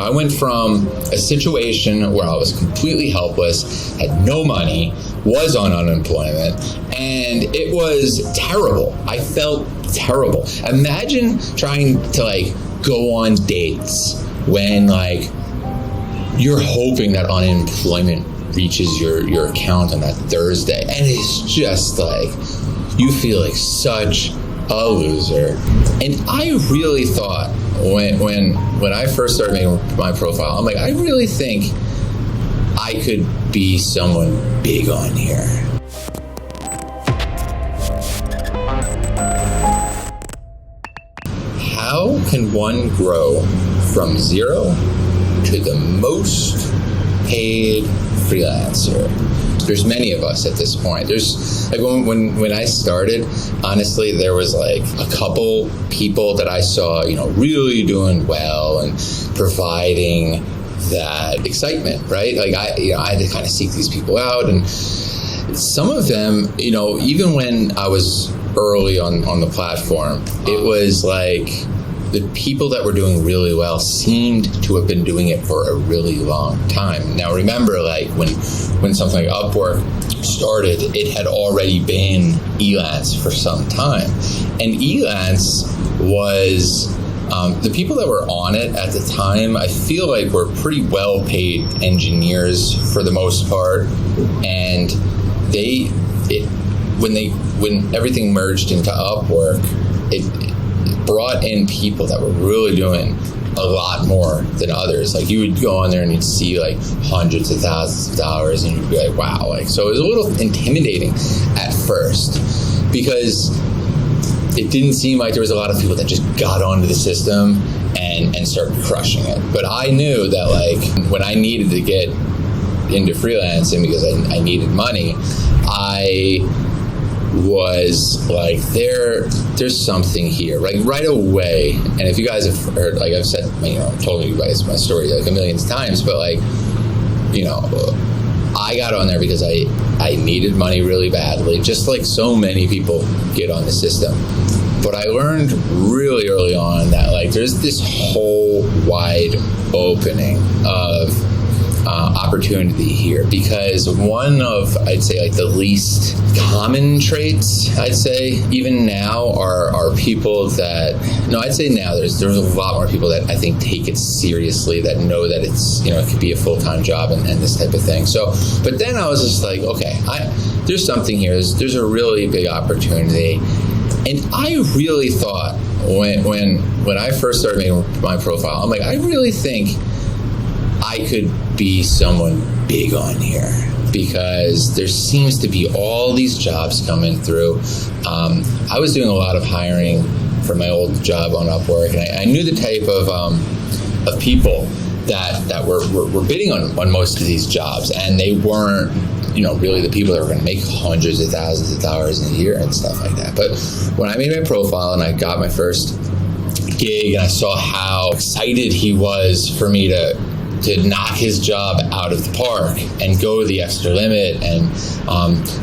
I went from a situation where I was completely helpless, had no money, was on unemployment, and it was terrible. I felt terrible. Imagine trying to like go on dates when like you're hoping that unemployment reaches your account on that Thursday, and it's just like you feel like such a loser. And I really thought when I first started making my profile, I'm like, I really think I could be someone big on here. How can one grow from zero to the most paid freelancer? There's many of us at this point. There's like when I started, honestly, there was like a couple people that I saw, really doing well and providing that excitement, right? Like I had to kind of seek these people out, and some of them, even when I was early on the platform, it was like the people that were doing really well seemed to have been doing it for a really long time. Now remember, like when something like Upwork started, it had already been Elance for some time. And Elance was, the people that were on it at the time, I feel like were pretty well paid engineers for the most part. And when everything merged into Upwork, it brought in people that were really doing a lot more than others. Like you would go on there and you'd see like hundreds of thousands of dollars, and you'd be like, wow. Like, so it was a little intimidating at first because it didn't seem like there was a lot of people that just got onto the system and started crushing it. But I knew that like when I needed to get into freelancing because I needed money, I was like, there's something here, like right away. And if you guys have heard, like I've said, told you guys my story like a million times, but like, I got on there because I needed money really badly, just like so many people get on the system. But I learned really early on that like there's this whole wide opening of opportunity here, because one of, I'd say, like the least common traits, I'd say, even now are people that, I'd say now there's a lot more people that I think take it seriously, that know that it's, it could be a full-time job and this type of thing. So, but then I was just like, okay, there's something here. There's a really big opportunity. And I really thought when I first started making my profile, I'm like, I really think I could be someone big on here, because there seems to be all these jobs coming through. I was doing a lot of hiring for my old job on Upwork, and I knew the type of people that were bidding on most of these jobs, and they weren't, really the people that were going to make hundreds of thousands of dollars in a year and stuff like that. But when I made my profile and I got my first gig, and I saw how excited he was for me to knock his job out of the park and go the extra limit. And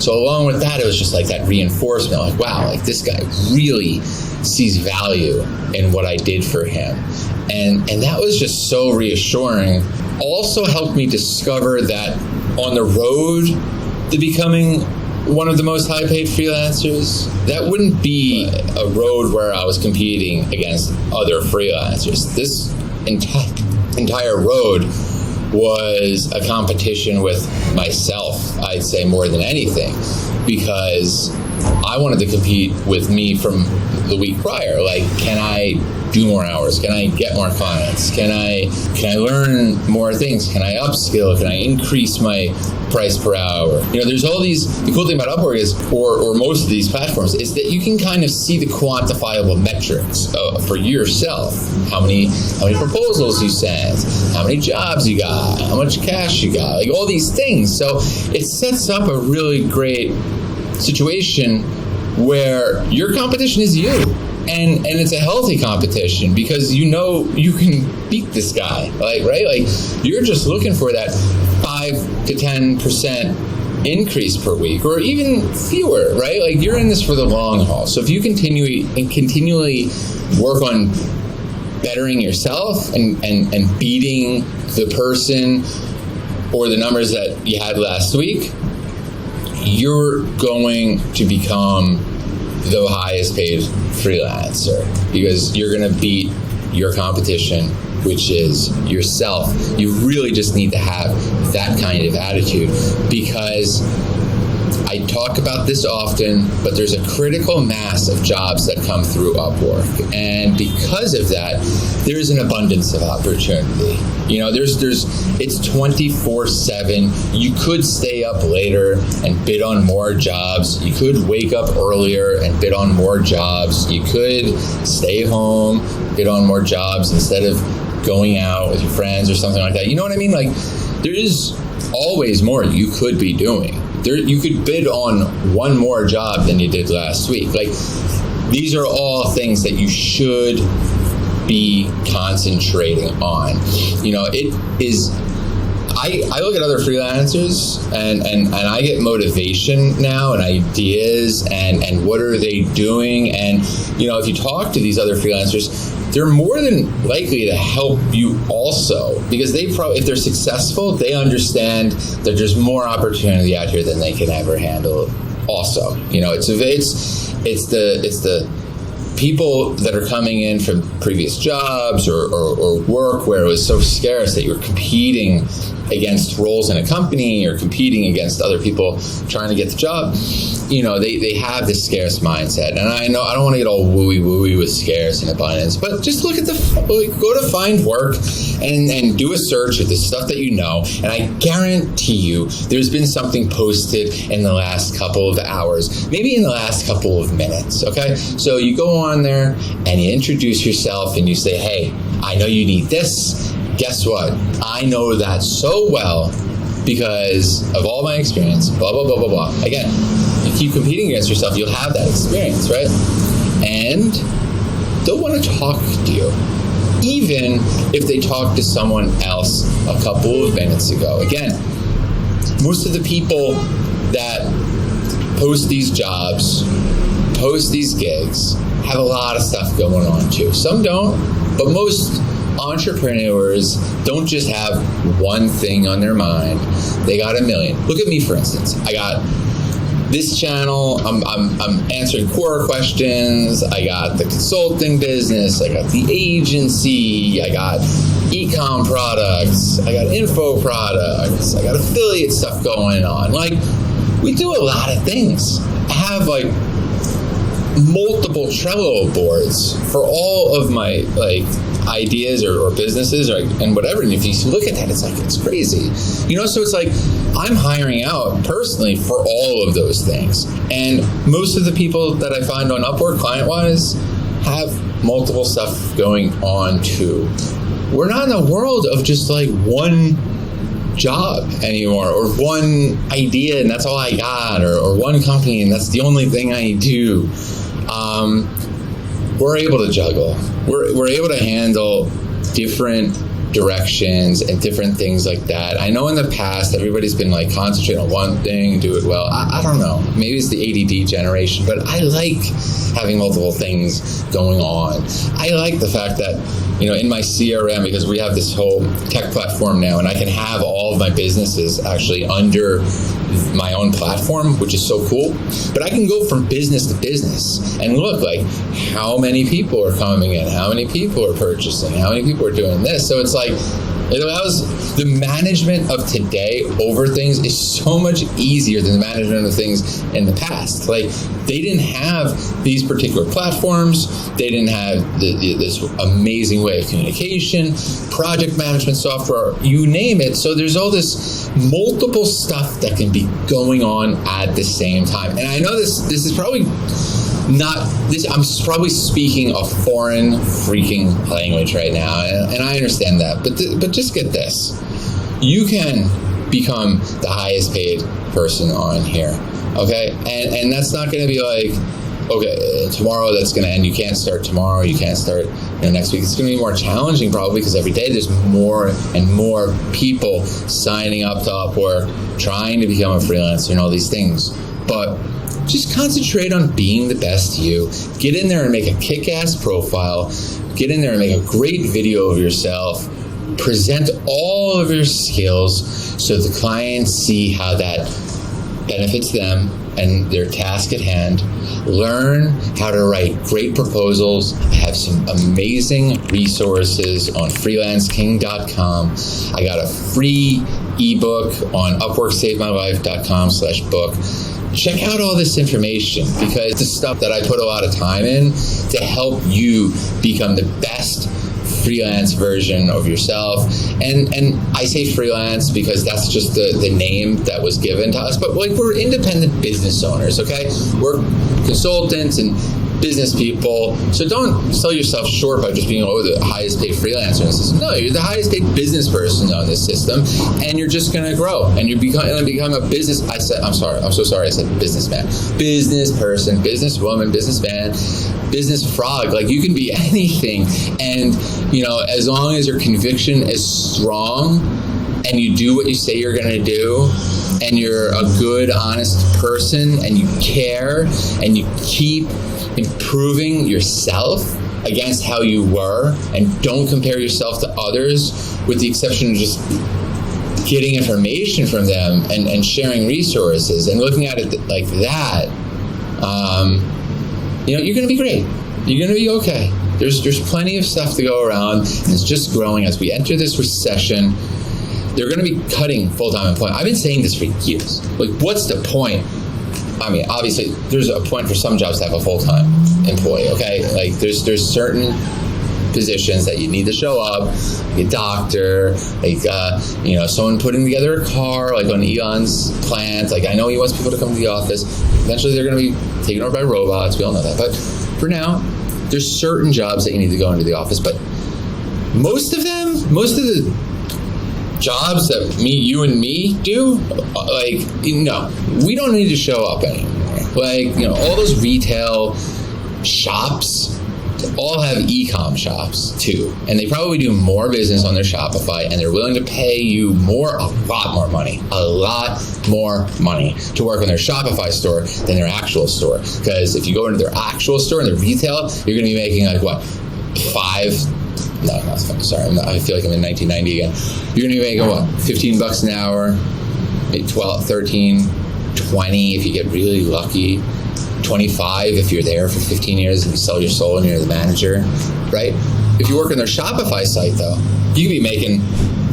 so along with that, it was just like that reinforcement, like, wow, like this guy really sees value in what I did for him. And that was just so reassuring. Also helped me discover that on the road to becoming one of the most high paid freelancers, that wouldn't be a road where I was competing against other freelancers. This entire road was a competition with myself, I'd say, more than anything, because I wanted to compete with me from the week prior. Like, can I do more hours? Can I get more clients? Can I learn more things? Can I upskill? Can I increase my price per hour? There's all these, the cool thing about Upwork is, or most of these platforms, is that you can kind of see the quantifiable metrics for yourself. How many proposals you sent, how many jobs you got, how much cash you got, like all these things. So it sets up a really great situation where your competition is you. And it's a healthy competition, because you can beat this guy, right? Like, you're just looking for that 5 to 10% increase per week, or even fewer, right? Like, you're in this for the long haul. So if you continually work on bettering yourself and beating the person or the numbers that you had last week, you're going to become the highest paid freelancer because you're going to beat your competition, which is yourself. You really just need to have that kind of attitude, because I talk about this often, but there's a critical mass of jobs that come through Upwork. And because of that, there's an abundance of opportunity. It's 24/7. You could stay up later and bid on more jobs. You could wake up earlier and bid on more jobs. You could stay home, bid on more jobs instead of going out with your friends or something like that. You know what I mean? Like, there is always more you could be doing. You could bid on one more job than you did last week. Like, these are all things that you should be concentrating on. It is. I look at other freelancers and I get motivation now and ideas and what are they doing, and if you talk to these other freelancers, they're more than likely to help you also, because if they're successful, they understand that there's more opportunity out here than they can ever handle. Also, it's the people that are coming in from previous jobs or work where it was so scarce that you're competing against roles in a company or competing against other people trying to get the job. They have this scarce mindset, and I know I don't want to get all wooey with scarce and abundance, but just look at go to find work and do a search of the stuff that and I guarantee you there's been something posted in the last couple of hours, maybe in the last couple of minutes. Okay, so you go on there and you introduce yourself and you say, hey, I know you need this. Guess what? I know that so well because of all my experience, blah, blah, blah, blah, blah. Again, you keep competing against yourself, you'll have that experience, right? And they'll want to talk to you, even if they talked to someone else a couple of minutes ago. Again, most of the people that post these jobs, post these gigs, have a lot of stuff going on too. Some don't, but most entrepreneurs don't just have one thing on their mind. They got a million. Look at me, for instance. I got this channel. I'm answering core questions. I got the consulting business. I got the agency. I got e-com products. I got info products. I got affiliate stuff going on. Like, we do a lot of things. I have multiple Trello boards for all of my ideas or businesses and whatever. And if you look at that, it's crazy. So it's like I'm hiring out personally for all of those things. And most of the people that I find on Upwork client-wise have multiple stuff going on too. We're not in a world of just one job anymore, or one idea and that's all I got, or one company and that's the only thing I do. We're able to juggle. We're able to handle different directions and different things like that. I know in the past everybody's been concentrate on one thing, do it well. I don't know. Maybe it's the ADD generation, but I like having multiple things going on. I like the fact that in my CRM, because we have this whole tech platform now, and I can have all of my businesses actually under my own platform, which is so cool. But I can go from business to business and look how many people are coming in, how many people are purchasing, how many people are doing this. So it's it allows the management of today over things is so much easier than the management of things in the past. They didn't have these particular platforms. They didn't have this amazing way of communication, project management software, you name it. So there's all this multiple stuff that can be going on at the same time. And I know this is probably not this. I'm probably speaking a foreign freaking language right now, and I understand that. But just get this: you can become the highest paid person on here, okay? And that's not going to be okay, tomorrow that's going to end. You can't start tomorrow. You can't start next week. It's going to be more challenging probably because every day there's more and more people signing up to Upwork, trying to become a freelancer and all these things. but just concentrate on being the best you. Get in there and make a kick-ass profile. Get in there and make a great video of yourself. Present all of your skills so the clients see how that benefits them and their task at hand. Learn how to write great proposals. I have some amazing resources on freelanceking.com. I got a free ebook on upworksavemylife.com/book. Check out all this information, because the stuff that I put a lot of time in to help you become the best freelance version of yourself. And I say freelance because that's just the name that was given to us, but like, we're independent business owners, okay? We're consultants and business people, so don't sell yourself short by just being the highest paid freelancer in the system. No, you're the highest paid business person on this system, and you're just going to grow, and you're going to become a business. I'm so sorry I said businessman, business person, businesswoman, businessman, business frog. Like, you can be anything, and as long as your conviction is strong and you do what you say you're going to do, and you're a good, honest person, and you care, and you keep improving yourself against how you were, and don't compare yourself to others, with the exception of just getting information from them and sharing resources and looking at it like that, you're going to be great. You're going to be okay. There's plenty of stuff to go around, and it's just growing. As we enter this recession, they're going to be cutting full-time employment. I've been saying this for years. Like, what's the point? I mean, obviously, there's a point for some jobs to have a full-time employee, okay? Like, there's certain positions that you need to show up, like a doctor, like, someone putting together a car, like on Elon's plant. Like, I know he wants people to come to the office. Eventually, they're going to be taken over by robots. We all know that. But for now, there's certain jobs that you need to go into the office. But most of the jobs that you and me do, we don't need to show up anymore. Like, all those retail shops all have e-com shops too, and they probably do more business on their Shopify, and they're willing to pay you a lot more money to work on their Shopify store than their actual store. Because if you go into their actual store and their retail, you're going to be making I feel like I'm in 1990 again. You're going to be making $15 an hour, maybe 12, 13, 20 if you get really lucky, 25 if you're there for 15 years and you sell your soul and you're the manager, right? If you work on their Shopify site, though, you could be making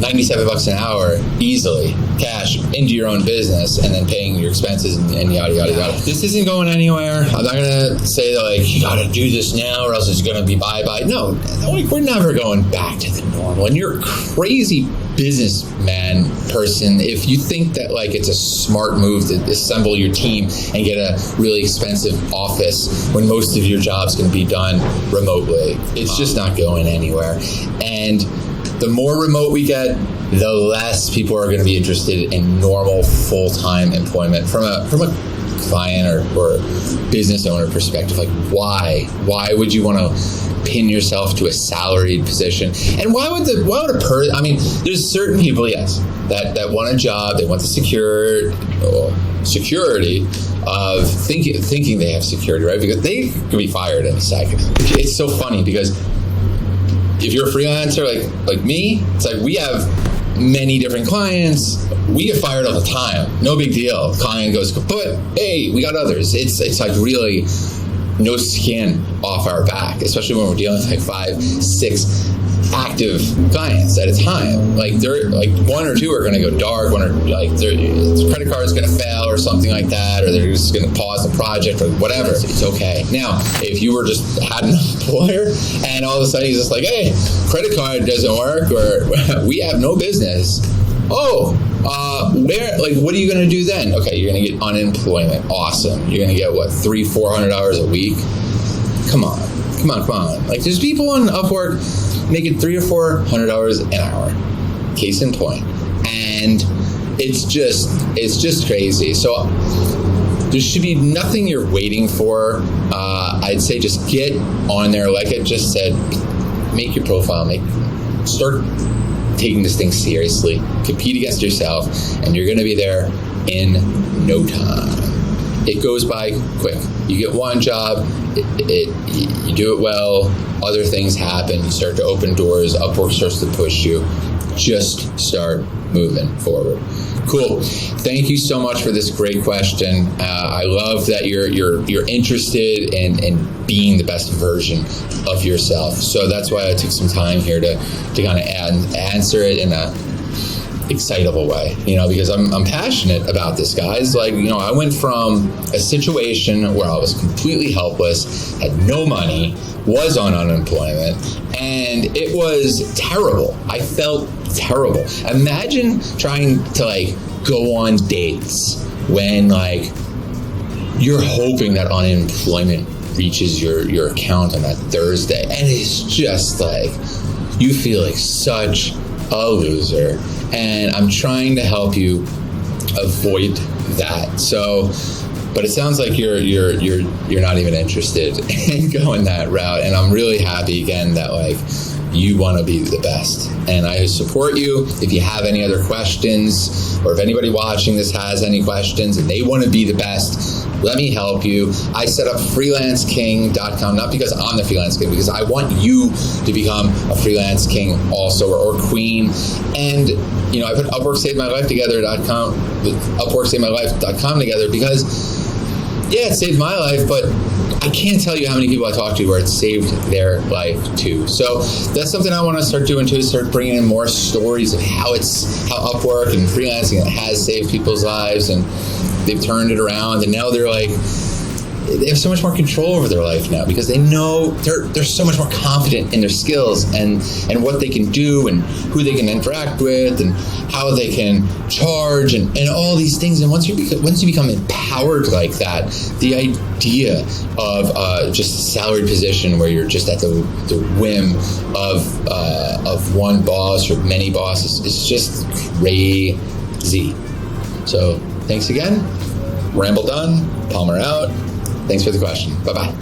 $97 an hour easily, cash, into your own business, and then paying your expenses and yada, yada, yada. This isn't going anywhere. I'm not going to say that, you got to do this now or else it's going to be bye-bye. No, we're never going back to the normal. And you're a crazy businessman person if you think that, it's a smart move to assemble your team and get a really expensive office when most of your job's going to be done remotely. It's just not going anywhere. And the more remote we get, the less people are going to be interested in normal full-time employment from a client or business owner perspective. Why would you want to pin yourself to a salaried position? And why would a person? I mean, there's certain people, yes, that want a job, they want the security of thinking they have security, right? Because they could be fired in a second. It's so funny because if you're a freelancer like me, it's we have many different clients. We get fired all the time. No big deal. Client goes kaput. Hey, we got others. It's really no skin off our back, especially when we're dealing with 5, 6 active clients at a time. They're one or two are going to go dark, one or their credit card is going to fail or something like that, or they're just going to pause the project or whatever. It's okay. Now, if you had an employer and all of a sudden he's just hey, credit card doesn't work, or we have no business. What are you going to do then? Okay, you're going to get unemployment. Awesome. You're going to get $300-400 a week. Come on. There's people on Upwork making $300 or $400 an hour. Case in point. And it's just crazy. So there should be nothing you're waiting for. I'd say just get on there. Like I just said, make your profile, start taking this thing seriously, compete against yourself, and you're going to be there in no time. it goes by quick. You get one job, you do it well, other things happen, you start to open doors, Upwork starts to push you. Just start moving forward. Cool. Thank you so much for this great question. I love that you're interested in being the best version of yourself. So that's why I took some time here to kind of answer it in a excitable way, because I'm passionate about this, guys. Like, I went from a situation where I was completely helpless, had no money, was on unemployment, and it was terrible. I felt terrible. Imagine trying to go on dates when you're hoping that unemployment reaches your account on that Thursday, and it's just you feel like such a loser. And I'm trying to help you avoid that. So, but it sounds like you're not even interested in going that route. And I'm really happy again that you want to be the best. And I support you. If you have any other questions, or if anybody watching this has any questions and they want to be the best, let me help you. I set up freelanceking.com, not because I'm the freelance king, because I want you to become a freelance king also, or queen. And I put upworksavedmylife.com together because, it saved my life, but I can't tell you how many people I talk to where it saved their life too. So that's something I want to start doing too, start bringing in more stories of how Upwork and freelancing has saved people's lives, and they've turned it around, and now they have so much more control over their life now because they know they're so much more confident in their skills and what they can do and who they can interact with and how they can charge and all these things. And once you become empowered like that, the idea of just a salaried position where you're just at the whim of one boss or many bosses is just crazy. So thanks again. Ramble done. Palmer out. Thanks for the question. Bye-bye.